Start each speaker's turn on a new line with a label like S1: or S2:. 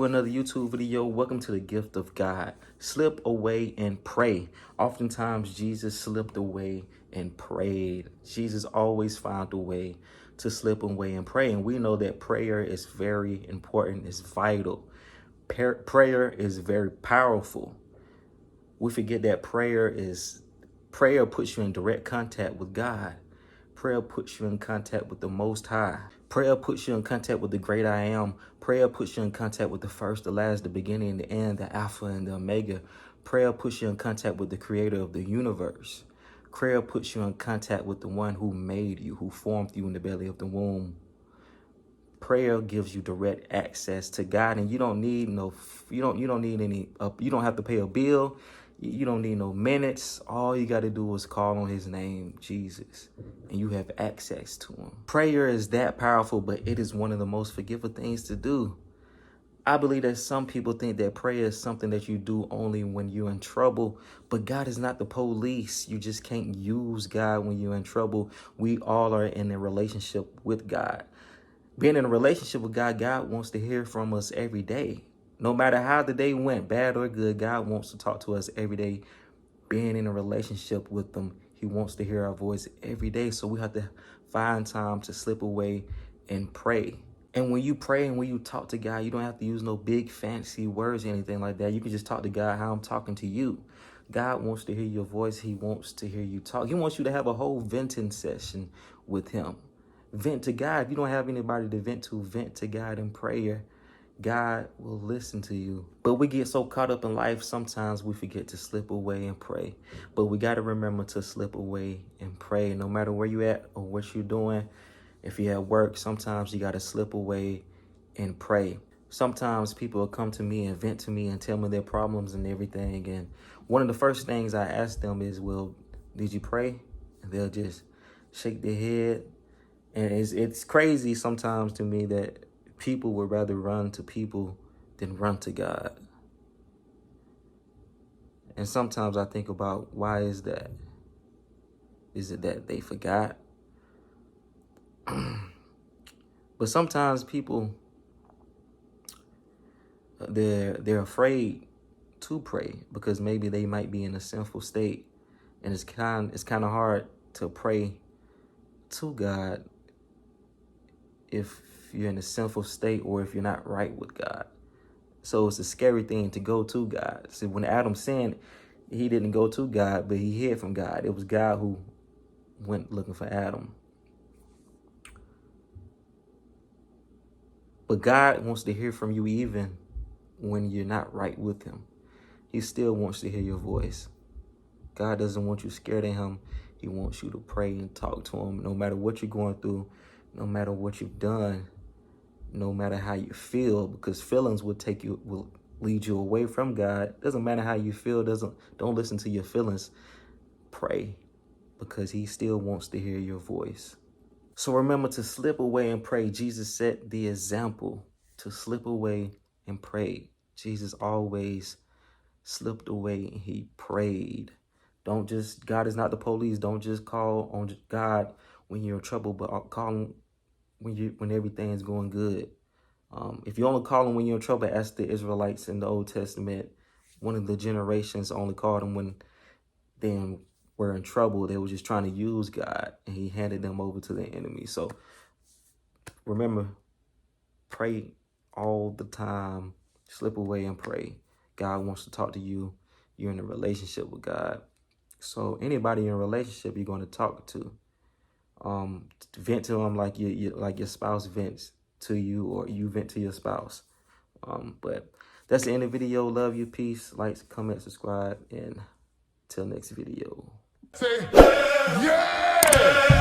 S1: to another YouTube video. Welcome to the gift of God. Slip away and pray. Oftentimes, Jesus slipped away and prayed. Jesus always found a way to slip away and pray. And we know that prayer is very important. It's vital. Prayer is very powerful. We forget that prayer puts you in direct contact with God. Prayer puts you in contact with the Most High. Prayer puts you in contact with the great I am. Prayer puts you in contact with the first, the last, the beginning, and the end, the Alpha and the Omega. Prayer puts you in contact with the creator of the universe. Prayer puts you in contact with the one who made you, who formed you in the belly of the womb. Prayer gives you direct access to God, and you don't need you don't have to pay a bill. You don't need no minutes. All you got to do is call on his name, Jesus, and you have access to him. Prayer is that powerful, but it is one of the most forgiving things to do. I believe that some people think that prayer is something that you do only when you're in trouble, but God is not the police. You just can't use God when you're in trouble. We all are in a relationship with God. Being in a relationship with God, God wants to hear from us every day. No matter how the day went, bad or good, God wants to talk to us every day. Being in a relationship with him, he wants to hear our voice every day. So we have to find time to slip away and pray. And when you pray and when you talk to God, you don't have to use no big fancy words or anything like that. You can just talk to God how I'm talking to you. God wants to hear your voice. He wants to hear you talk. He wants you to have a whole venting session with him. Vent to God. If you don't have anybody to vent to God in prayer. God will listen to you. But we get so caught up in life, sometimes we forget to slip away and pray. But we got to remember to slip away and pray. No matter where you at or what you're doing, if you're at work, sometimes you got to slip away and pray. Sometimes people will come to me and vent to me and tell me their problems and everything. And one of the first things I ask them is, well, did you pray? And they'll just shake their head. And it's crazy sometimes to me that people would rather run to people than run to God. And sometimes I think about, why is that? Is it that they forgot? But sometimes people, they're afraid to pray because maybe they might be in a sinful state, and it's kind of hard to pray to God if you're in a sinful state or if you're not right with God. So it's a scary thing to go to God. See, when Adam sinned, he didn't go to God, but he hid from God. It was God who went looking for Adam. But God wants to hear from you even when you're not right with him. He still wants to hear your voice. God doesn't want you scared of him. He wants you to pray and talk to him no matter what you're going through, no matter what you've done, no matter how you feel, because feelings will lead you away from God. Doesn't matter how you feel. Don't listen to your feelings. Pray, because he still wants to hear your voice. So remember to slip away and pray. Jesus set the example to slip away and pray. Jesus always slipped away and he prayed. God is not the police. Don't just call on God when you're in trouble, but call him when everything's going good. If you only call him when you're in trouble, as the Israelites in the Old Testament, one of the generations only called him when they were in trouble. They were just trying to use God, and he handed them over to the enemy. So remember, pray all the time. Slip away and pray. God wants to talk to you. You're in a relationship with God. So anybody in a relationship you're going to talk to, vent to them like your spouse vents to you, or you vent to your spouse. But that's the end of the video. Love you. Peace. Like, comment, subscribe, and till next video.
S2: Say, yeah!